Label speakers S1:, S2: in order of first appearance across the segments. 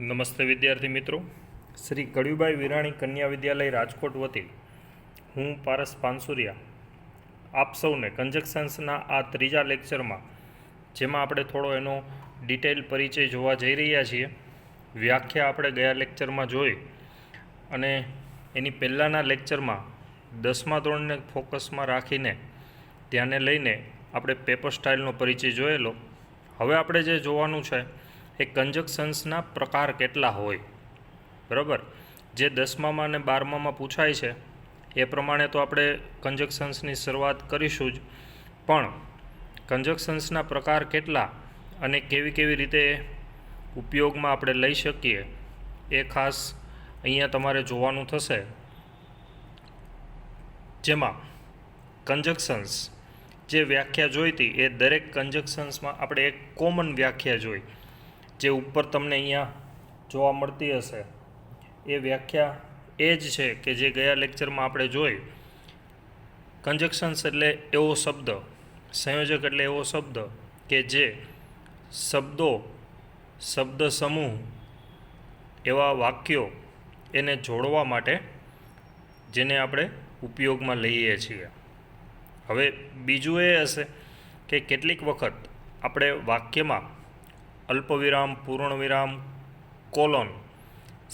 S1: નમસ્તે વિદ્યાર્થી મિત્રો, શ્રી કડવીબાઈ વિરાણી કન્યા વિદ્યાલય રાજકોટ વતી હું પારસ પાનસુરિયા આપ સૌને કંજક્શન્સના આ ત્રીજા લેક્ચરમાં, જેમાં આપણે થોડો એનો ડિટેલ પરિચય જોવા જઈ રહ્યા છીએ. વ્યાખ્યા આપણે ગયા લેક્ચરમાં જોઈ અને એની પહેલાંના લેક્ચરમાં 10મા ધોરણને ફોકસમાં રાખીને ધ્યાને લઈને આપણે પેપર સ્ટાઇલનો પરિચય જોયેલો. હવે આપણે જે જોવાનું છે એ કંજક્શન્સના પ્રકાર કેટલા હોય, બરાબર. જે 10મામાં અને 12મામાં પૂછાય છે એ પ્રમાણે તો આપણે કંજક્શન્સની શરૂઆત કરીશું જ, પણ કંજક્શન્સના પ્રકાર કેટલા અને કેવી કેવી રીતે ઉપયોગમાં આપણે લઈ શકીએ એ ખાસ અહીંયા તમારે જોવાનું થશે. જેમાં કંજક્શન્સ જે વ્યાખ્યા જોઈ હતી એ દરેક કંજક્શન્સમાં આપણે એક કોમન વ્યાખ્યા જોઈ, જે ઉપર તમને અહીંયા જોવા મળતી હશે. એ વ્યાખ્યા એ જ છે કે જે ગયા લેક્ચરમાં આપણે જોઈ. કંજક્શન્સ એટલે એવો શબ્દ, સંયોજક એટલે એવો શબ્દ કે જે શબ્દો, શબ્દ સમૂહ, એવા વાક્યો એને જોડવા માટે જેને આપણે ઉપયોગમાં લઈએ છીએ. હવે બીજું એ હશે કે કેટલીક વખત આપણે વાક્યમાં અલ્પવિરામ, પૂર્ણવિરામ, કોલોન,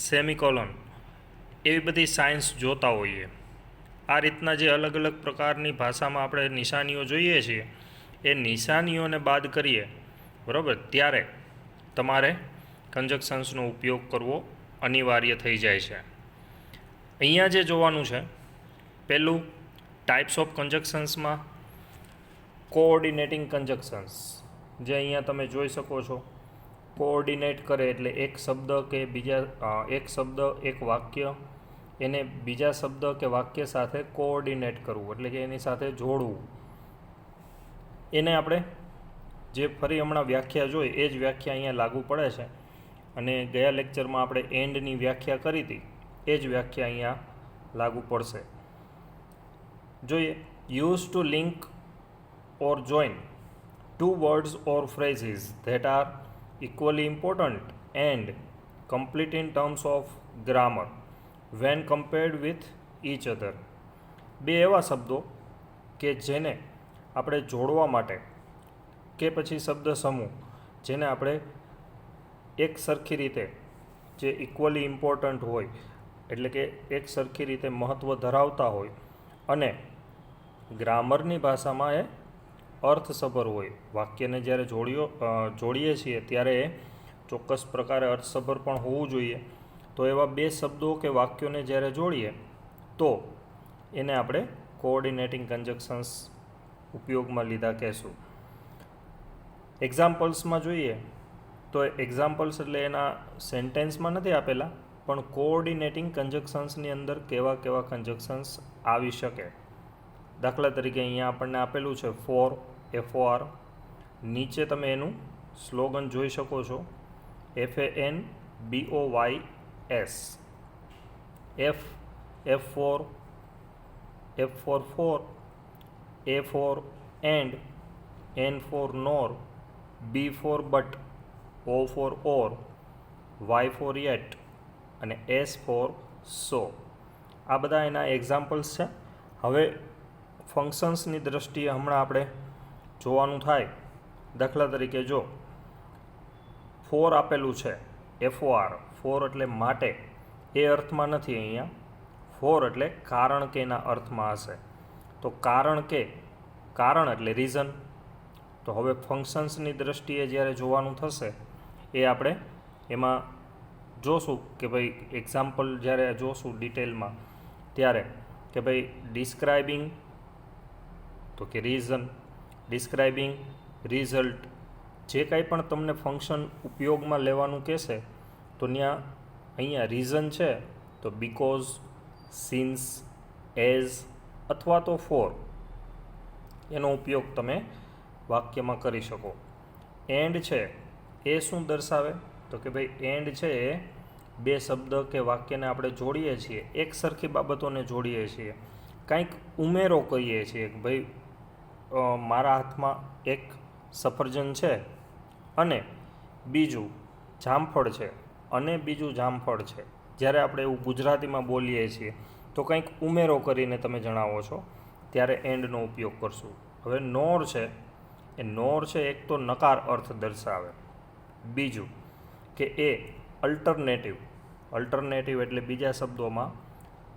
S1: સેમિકોલોન એવી બધી સાયન્સ જોતા હોઈએ. આ રીતના જે અલગ અલગ પ્રકારની ભાષામાં આપણે નિશાનીઓ જોઈએ છીએ, એ નિશાનીઓને બાદ કરીએ, બરાબર, ત્યારે તમારે કંજક્શન્સનો ઉપયોગ કરવો અનિવાર્ય થઈ જાય છે. અહીંયા જે જોવાનું છે, પહેલું ટાઈપ્સ ઓફ કંજક્શન્સમાં કોઓર્ડિનેટિંગ કંજક્શન્સ, જે અહીંયા તમે જોઈ શકો છો. કોઓર્ડિનેટ કરે એટલે એક શબ્દ કે એક શબ્દ, એક વાક્ય, એને બીજા શબ્દ કે વાક્ય સાથે કોઓર્ડિનેટ કરવું, એટલે કે એની સાથે જોડવું. એને આપણે જે ફરી હમણાં વ્યાખ્યા જોઈ એ જ વ્યાખ્યા અહીંયા લાગુ પડે છે. અને ગયા લેક્ચરમાં આપણે એન્ડની વ્યાખ્યા કરી હતી, એ જ વ્યાખ્યા અહીંયા લાગુ પડશે. જોઈએ. Use to link or join two words or phrases that are equally important and complete in terms of grammar when compared with each other. બે એવા શબ્દો કે જેને આપણે જોડવા માટે કે પછી શબ્દ સમૂહ જેને આપણે એક સરખી રીતે, જે ઇક્વલી ઇમ્પોર્ટન્ટ હોય, એટલે કે એક સરખી રીતે મહત્ત્વ ધરાવતા હોય અને ગ્રામરની ભાષામાં એ અર્થસભર હોય. વાક્યને જ્યારે જોડીએ છીએ ત્યારે એ ચોક્કસ પ્રકારે અર્થસભર પણ હોવું જોઈએ. તો એવા બે શબ્દો કે વાક્યોને જ્યારે જોડીએ તો એને આપણે કોઓર્ડિનેટિંગ કંજક્શન્સ ઉપયોગમાં લીધા કહેશું. એક્ઝામ્પલ્સમાં જોઈએ તો એક્ઝામ્પલ્સ એટલે એના સેન્ટેન્સમાં નથી આપેલા, પણ કોઓર્ડિનેટિંગ કંજક્શન્સની અંદર કેવા કેવા કંજક્શન્સ આવી શકે. દાખલા તરીકે અહીંયા આપણને આપેલું છે ફોર, FOR. નીચે તમે એનું સ્લોગન જોઈ શકો છો, FANBOYS. F for for, A for and, N for nor, B for but, O for or, Y for yet અને S for so. આ બધા એના એક્ઝામ્પલ્સ છે. હવે ફંક્શન્સની દ્રષ્ટિએ હમણાં આપણે જોવાનું થાય. દાખલા તરીકે જો ફોર આપેલું છે, FOR, ફોર એટલે માટે, એ અર્થમાં નથી અહીંયા. ફોર એટલે કારણ કેના અર્થમાં હશે. તો કારણ કે, કારણ એટલે રીઝન. તો હવે ફંક્શન્સની દ્રષ્ટિએ જ્યારે જોવાનું થશે એ આપણે એમાં જોશું કે ભાઈ એક્ઝામ્પલ જ્યારે જોશું ડિટેલમાં ત્યારે કે ભાઈ ડિસ્ક્રાઇબિંગ, તો કે રીઝન, ડિસ્ક્રાઇબિંગ રિઝલ્ટ, જે કાંઈ પણ તમને ફંક્શન ઉપયોગમાં લેવાનું કહેશે તો અહીંયા રીઝન છે તો બીકોઝ, સિન્સ, એઝ અથવા તો ફોર એનો ઉપયોગ તમે વાક્યમાં કરી શકો. એન્ડ છે એ શું દર્શાવે તો કે ભાઈ એન્ડ છે એ બે શબ્દ કે વાક્યને આપણે જોડીએ છીએ, એક સરખી બાબતોને જોડીએ છીએ, કંઈક ઉમેરો કહીએ છીએ કે ભાઈ મારા હાથમાં એક સફરજન છે અને બીજું જામફળ છે અને બીજું જામફળ છે. જ્યારે આપણે એવું ગુજરાતીમાં બોલીએ છીએ તો કંઈક ઉમેરો કરીને તમે જણાવો છો ત્યારે એન્ડનો ઉપયોગ કરશું. હવે નોર છે, એ નોર છે એક તો નકાર અર્થ દર્શાવે, બીજું કે એ અલ્ટરનેટિવ એટલે બીજા શબ્દોમાં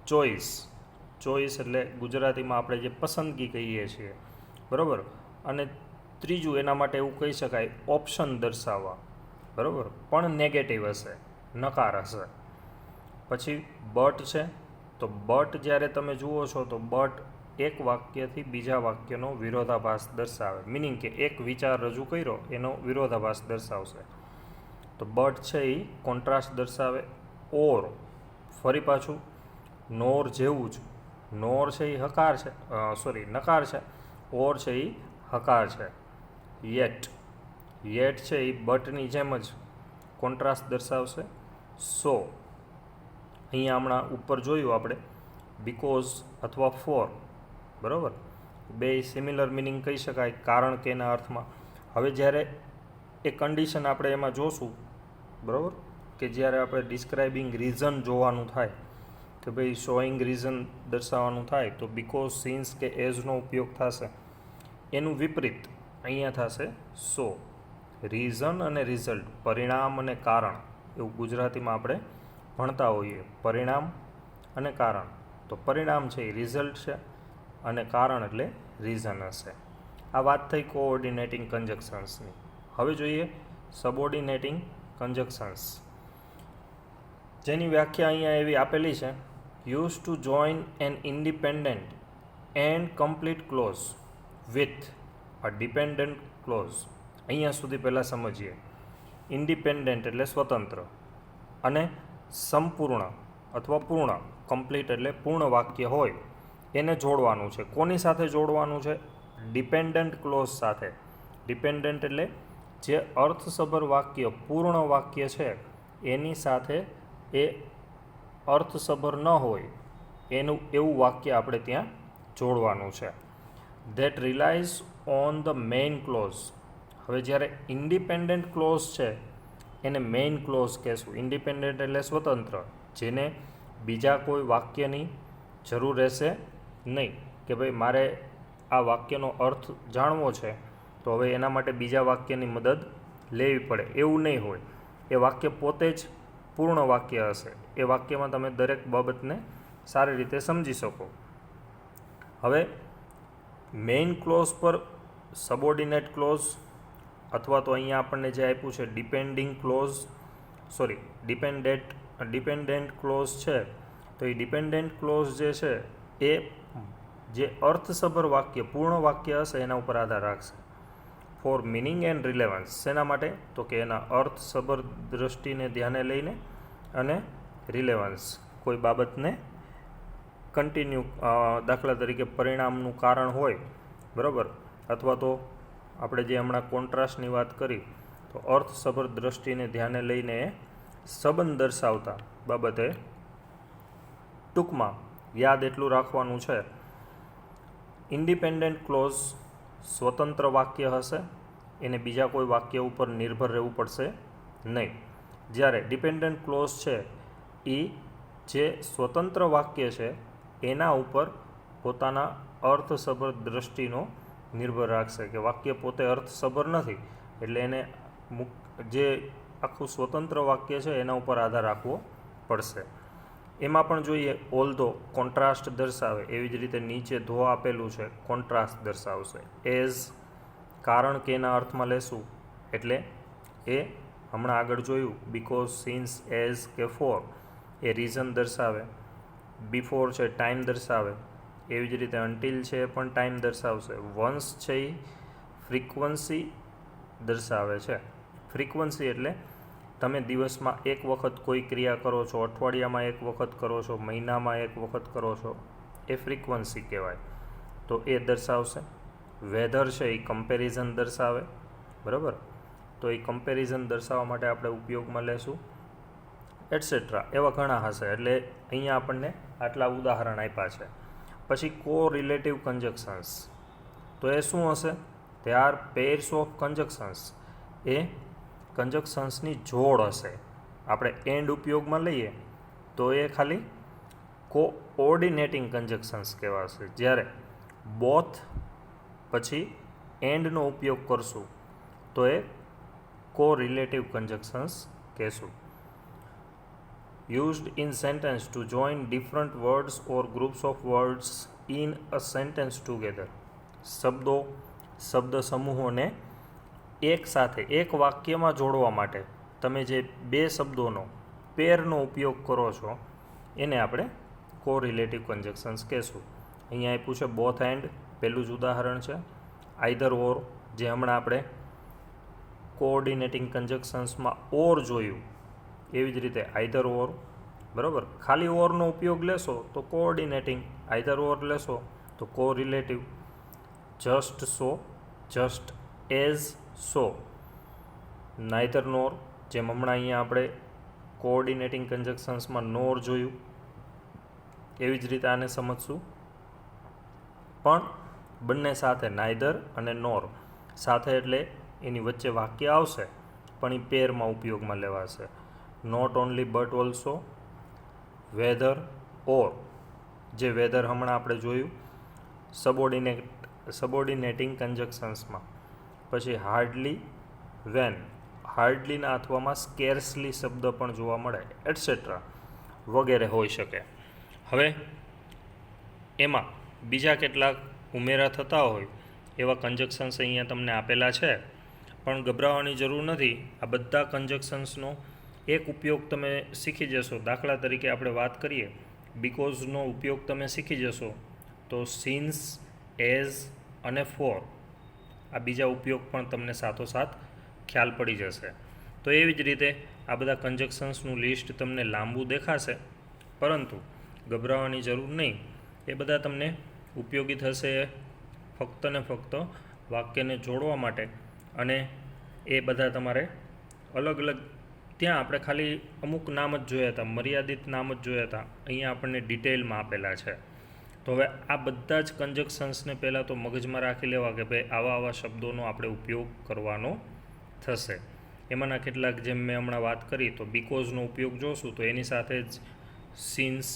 S1: ચોઈસ એટલે ગુજરાતીમાં આપણે જે પસંદગી કહીએ છીએ, બરાબર. અને ત્રીજું એના માટે એવું કહી શકાય ઓપ્શન દર્શાવવા, બરાબર, પણ નેગેટિવ હશે, નકાર હશે. પછી બટ છે, તો બટ જ્યારે તમે જુઓ છો તો બટ એક વાક્યથી બીજા વાક્યનો વિરોધાભાસ દર્શાવે, મિનિંગ કે એક વિચાર રજૂ કર્યો એનો વિરોધાભાસ દર્શાવશે. તો બટ છે એ કોન્ટ્રાસ્ટ દર્શાવે. ઓર ફરી પાછું નોર જેવું જ, નોર છે એ નકાર છે, ઓર છે એ હકાર છે. યેટ છે એ બટની જેમ જ કોન્ટ્રાસ્ટ દર્શાવશે. સો અહીંયા હમણાં ઉપર જોયું આપણે બીકોઝ અથવા ફોર, બરાબર, બે સિમિલર મિનિંગ કહી શકાય કારણ કે એના અર્થમાં. હવે જ્યારે એ કન્ડિશન આપણે એમાં જોશું, બરાબર, કે જ્યારે આપણે ડિસ્ક્રાઇબિંગ રીઝન જોવાનું થાય કે ભાઈ શોઈંગ રીઝન દર્શાવવાનું થાય તો બીકોઝ, સિન્સ કે એઝનો ઉપયોગ થશે. એનું વિપરીત અહીંયા થશે સો. રીઝન અને રિઝલ્ટ, પરિણામ અને કારણ, એવું ગુજરાતીમાં આપણે ભણતા હોઈએ, પરિણામ અને કારણ. તો પરિણામ છે એ રિઝલ્ટ છે અને કારણ એટલે રીઝન હશે. આ વાત થઈ કોઓર્ડિનેટિંગ કન્જક્શન્સની. હવે જોઈએ સબઓર્ડિનેટિંગ કન્જક્શન્સ, જેની વ્યાખ્યા અહીંયા એવી આપેલી છે: use to join an independent and complete clause with a dependent clause. અહીંયા સુધી પહેલાં સમજીએ. ઇન્ડિપેન્ડન્ટ એટલે સ્વતંત્ર, અને સંપૂર્ણ અથવા પૂર્ણ, કમ્પ્લીટ એટલે પૂર્ણ વાક્ય હોય એને જોડવાનું છે. કોની સાથે જોડવાનું છે? ડિપેન્ડન્ટ ક્લોઝ સાથે. ડિપેન્ડન્ટ એટલે જે અર્થસભર વાક્ય, પૂર્ણ વાક્ય છે એની સાથે એ અર્થસભર ન હોય એવું વાક્ય આપણે ત્યાં જોડવાનું છે. That relies on the main clause. હવે જ્યારે ઇન્ડિપેન્ડન્ટ ક્લોઝ છે એને મેઇન ક્લોઝ કહેશું. ઇન્ડિપેન્ડન્ટ એટલે સ્વતંત્ર, જેને બીજા કોઈ વાક્યની જરૂર રહેશે નહીં કે ભાઈ મારે આ વાક્યનો અર્થ જાણવો છે તો હવે એના માટે બીજા વાક્યની મદદ લેવી પડે, એવું નહીં હોય. એ વાક્ય પોતે જ પૂર્ણ વાક્ય હશે. એ વાક્યમાં તમે દરેક બાબતને સારી રીતે સમજી શકો. હવે મેઇન ક્લોઝ પર સબઓર્ડિનેટ ક્લોઝ, અથવા તો અહીંયા આપણને જે આપ્યું છે ડિપેન્ડન્ટ ક્લોઝ છે, તો એ ડિપેન્ડન્ટ ક્લોઝ જે છે એ જે અર્થસભર વાક્ય, પૂર્ણ વાક્ય હશે એના ઉપર આધાર રાખશે. ફોર મિનિંગ એન્ડ રિલેવન્સ, શેના માટે? તો કે એના અર્થસભર દ્રષ્ટિને ધ્યાને લઈને અને રિલેવન્સ, કોઈ બાબતને કન્ટિન્યુ, દાખલા તરીકે પરિણામનું કારણ હોય, બરાબર, અથવા તો આપણે જે હમણાં કોન્ટ્રાસ્ટની વાત કરી તો અર્થસભર દ્રષ્ટિને ધ્યાને લઈને સંબંધ દર્શાવતા બાબતે ટૂંકમાં યાદ એટલું રાખવાનું છે. ઇન્ડિપેન્ડન્ટ ક્લોઝ સ્વતંત્ર વાક્ય હશે, એને બીજા કોઈ વાક્ય ઉપર નિર્ભર રહેવું પડશે નહીં. જ્યારે ડિપેન્ડન્ટ ક્લોઝ છે એ જે સ્વતંત્ર વાક્ય છે એના ઉપર પોતાના અર્થસભર દ્રષ્ટિનો નિર્ભર રાખશે, કે વાક્ય પોતે અર્થસભર નથી એટલે એને જે આખું સ્વતંત્ર વાક્ય છે એના ઉપર આધાર રાખવો પડશે. એમાં પણ જોઈએ ઓલ્ધો કોન્ટ્રાસ્ટ દર્શાવે, એવી જ રીતે નીચે ધો આપેલું છે કોન્ટ્રાસ્ટ દર્શાવશે. એઝ કારણ કે એના અર્થમાં લેશું એટલે એ હમણાં આગળ જોયું બીકોઝ, સિન્સ, એઝ કે ફોર એ રીઝન દર્શાવે. બિફોર છે ટાઈમ દર્શાવે, એવી જ રીતે અન્ટિલ છે એ પણ ટાઈમ દર્શાવશે. વન્સ છે એ ફ્રીક્વન્સી દર્શાવે છે. ફ્રીક્વન્સી એટલે તમે દિવસમાં એક વખત કોઈ ક્રિયા કરો છો, અઠવાડિયામાં એક વખત કરો છો, મહિનામાં એક વખત કરો છો, એ ફ્રીક્વન્સી કહેવાય, તો એ દર્શાવશે. વેધર છે એ કમ્પેરિઝન દર્શાવે, બરાબર, તો એ કમ્પેરિઝન દર્શાવવા માટે આપણે ઉપયોગમાં લેશું, એટસેટ્રા. એવા ઘણા હશે, એટલે અહીંયા આપણને આટલા ઉદાહરણ આપ્યા છે. પછી કો રિલેટિવ કન્જક્શન્સ, તો એ શું હશે? They are pairs of conjunctions, એ કન્જક્શન્સની જોડ હશે. આપણે એન્ડ ઉપયોગમાં લઈએ તો એ ખાલી કોઓર્ડિનેટિંગ કન્જક્શન્સ કહેવાશે. જ્યારે બોથ પછી એન્ડનો ઉપયોગ કરશું તો એ કોરિલેટિવ કન્જક્શન્સ કહેશું. Used in sentence to join different words or groups of words in a sentence together. શબ્દ સમૂહોને એક સાથે એક વાક્યમાં જોડવા માટે તમે જે બે શબ્દોનો પેરનો ઉપયોગ કરો છો એને આપણે કોરિલેટિવ કન્જક્શન્સ કહેશું. અહીંયા આપ્યું છે બોથ એન્ડ, પહેલું જ ઉદાહરણ છે. આઈધર ઓર, જે હમણાં આપણે કોઓર્ડિનેટિંગ કન્જક્શન્સમાં ઓર જોયું એવી જ રીતે આઈધર ઓર, બરાબર. ખાલી ઓરનો ઉપયોગ લેશો તો કોઓર્ડિનેટિંગ, આઈધર ઓર લેશો તો કોરિલેટિવ. જસ્ટ સો, જસ્ટ એઝ સો. નાઈધર નોર, જેમ હમણાં અહીંયા આપણે કોઓર્ડિનેટિંગ કન્જક્શન્સમાં નોર જોયું એવી જ રીતે આને સમજશું. પણ બંને સાથે નાઈધર અને નોર સાથે એટલે એની વચ્ચે વાક્ય આવશે પણ એ પેરમાં ઉપયોગમાં લેવાશે. Not only but also. Whether or, જે વેધર હમણાં આપણે જોયું સબોર્ડિનેટિંગ કન્જક્શન્સમાં. પછી હાર્ડલી, વેન. હાર્ડલીના અથવામાં સ્કેર્સલી શબ્દ પણ જોવા મળે, એટસેટ્રા વગેરે હોઈ શકે. હવે એમાં બીજા કેટલાક ઉમેરા થતા હોય એવા કન્જક્શન્સ અહીંયા તમને આપેલા છે, પણ ગભરાવાની જરૂર નથી. આ બધા કન્જક્શન્સનો એક ઉપયોગ તમે શીખી જશો. દાખલા તરીકે આપણે વાત કરીએ, બીકોઝનો ઉપયોગ તમે શીખી જશો તો સિન્સ, એઝ અને ફોર આ બીજા ઉપયોગ પણ તમને સાથોસાથ ખ્યાલ પડી જશે. તો એવી જ રીતે આ બધા કન્જક્શન્સનું લિસ્ટ તમને લાંબુ દેખાશે, પરંતુ ગભરાવાની જરૂર નહીં. એ બધા તમને ઉપયોગી થશે ફક્ત ને ફક્ત વાક્યને જોડવા માટે. અને એ બધા તમારે અલગ અલગ, ત્યાં આપણે ખાલી અમુક નામ જ જોયા હતા, મર્યાદિત નામ જ જોયા હતા. અહીંયા આપણને ડિટેલમાં આપેલા છે. તો હવે આ બધા જ કન્જક્શન્સને પહેલાં તો મગજમાં રાખી લેવા કે ભાઈ આવા શબ્દોનો આપણે ઉપયોગ કરવાનો થશે. એમાંના કેટલાક જેમ મેં હમણાં વાત કરી તો બીકોઝનો ઉપયોગ જોશું તો એની સાથે જ સિન્સ,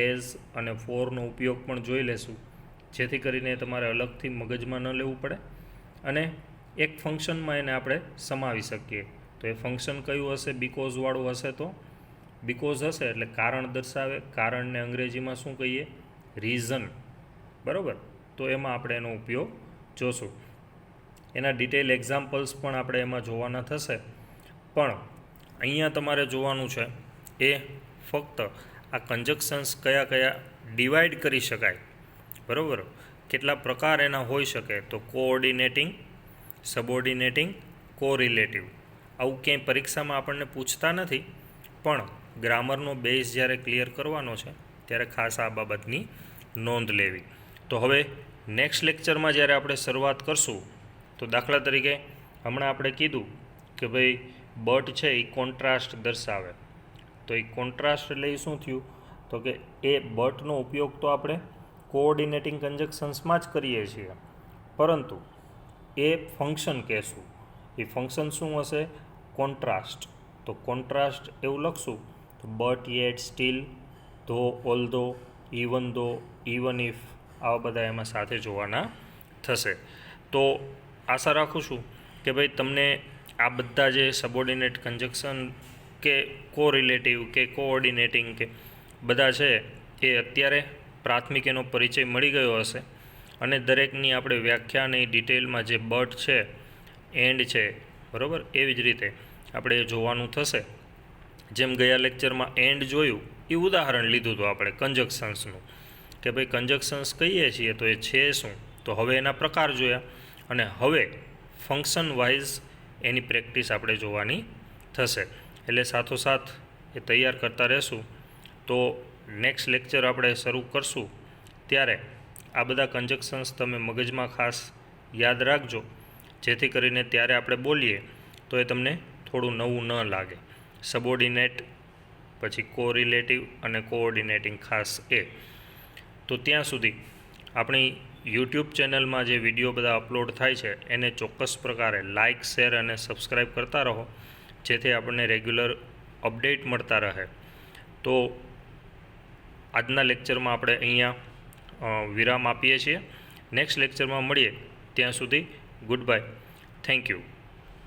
S1: એઝ અને ફોરનો ઉપયોગ પણ જોઈ લેશું, જેથી કરીને તમારે અલગથી મગજમાં ન લેવું પડે અને એક ફંક્શનમાં એને આપણે સમાવી શકીએ. તો એ ફંક્શન કયું હશે? બીકોઝવાળું હશે તો બીકોઝ હશે એટલે કારણ દર્શાવે. કારણને અંગ્રેજીમાં શું કહીએ? રીઝન, બરાબર. તો એમાં આપણે એનો ઉપયોગ જોશું. એના ડિટેલ એક્ઝામ્પલ્સ પણ આપણે એમાં જોવાના થશે. પણ અહીંયા તમારે જોવાનું છે એ ફક્ત આ કન્જક્શન્સ કયા કયા ડિવાઈડ કરી શકાય, બરાબર, કેટલા પ્રકાર એના હોઈ શકે. તો કોઓર્ડિનેટિંગ, સબોર્ડિનેટિંગ, કોરિલેટિવ. આવું ક્યાંય પરીક્ષામાં આપણને પૂછતા નથી, પણ ગ્રામરનો બેઝ જ્યારે ક્લિયર કરવાનો છે ત્યારે ખાસ આ બાબતની નોંધ લેવી. તો હવે નેક્સ્ટ લેક્ચરમાં જ્યારે આપણે શરૂઆત કરશું તો દાખલા તરીકે હમણાં આપણે કીધું કે ભાઈ બટ છે એ કોન્ટ્રાસ્ટ દર્શાવે. તો એ કોન્ટ્રાસ્ટ એટલે એ શું થયું? તો કે એ બટનો ઉપયોગ તો આપણે કોઓર્ડિનેટિંગ કન્જક્શન્સમાં જ કરીએ છીએ, પરંતુ એ ફંક્શન કહેશું. એ ફંક્શન શું હશે? કોન્ટ્રાસ્ટ. તો કોન્ટ્રાસ્ટ એવું લખશું તો બટ, યેટ, સ્ટીલ, ધો, ઓલ્ધો, ઇવન ધો, ઇવન ઇફ, આવા બધા એમાં સાથે જોવાના થશે. તો આશા રાખું છું કે ભાઈ તમને આ બધા જે સબોર્ડિનેટ કન્જક્શન કે કોરિલેટિવ કે કોઓર્ડિનેટિંગ કે બધા છે એ અત્યારે પ્રાથમિક એનો પરિચય મળી ગયો હશે. અને દરેકની આપણે વ્યાખ્યા અને ડિટેલમાં જે બટ છે, એન્ડ છે, બરાબર, એવી જ રીતે આપણે એ જોવાનું થશે. જેમ ગયા લેક્ચરમાં એન્ડ જોયું એ ઉદાહરણ લીધું હતું આપણે કન્જક્શન્સનું કે ભાઈ કન્જક્શન્સ કહીએ છીએ તો એ છે શું. તો હવે એના પ્રકાર જોયા અને હવે ફંક્શન વાઇઝ એની પ્રેક્ટિસ આપણે જોવાની થશે. એટલે સાથોસાથ એ તૈયાર કરતા રહેશું. તો નેક્સ્ટ લેક્ચર આપણે શરૂ કરશું ત્યારે આ બધા કન્જક્શન્સ તમે મગજમાં ખાસ યાદ રાખજો, જેથી કરીને ત્યારે આપણે બોલીએ તો એ તમને થોડું નવું ન લાગે. સબોર્ડિનેટ, પછી કોરિલેટિવ અને કોઓર્ડિનેટિંગ, ખાસ એ. તો ત્યાં સુધી આપણી યુટ્યુબ ચેનલમાં જે વિડીયો બધા અપલોડ થાય છે એને ચોક્કસ પ્રકારે લાઇક, શેર અને સબસ્ક્રાઈબ કરતા રહો, જેથી આપણને રેગ્યુલર અપડેટ મળતા રહે. તો આજના લેક્ચરમાં આપણે અહીંયા વિરામ આપીએ છીએ. નેક્સ્ટ લેક્ચરમાં મળીએ. ત્યાં સુધી ગુડ બાય. Thank you.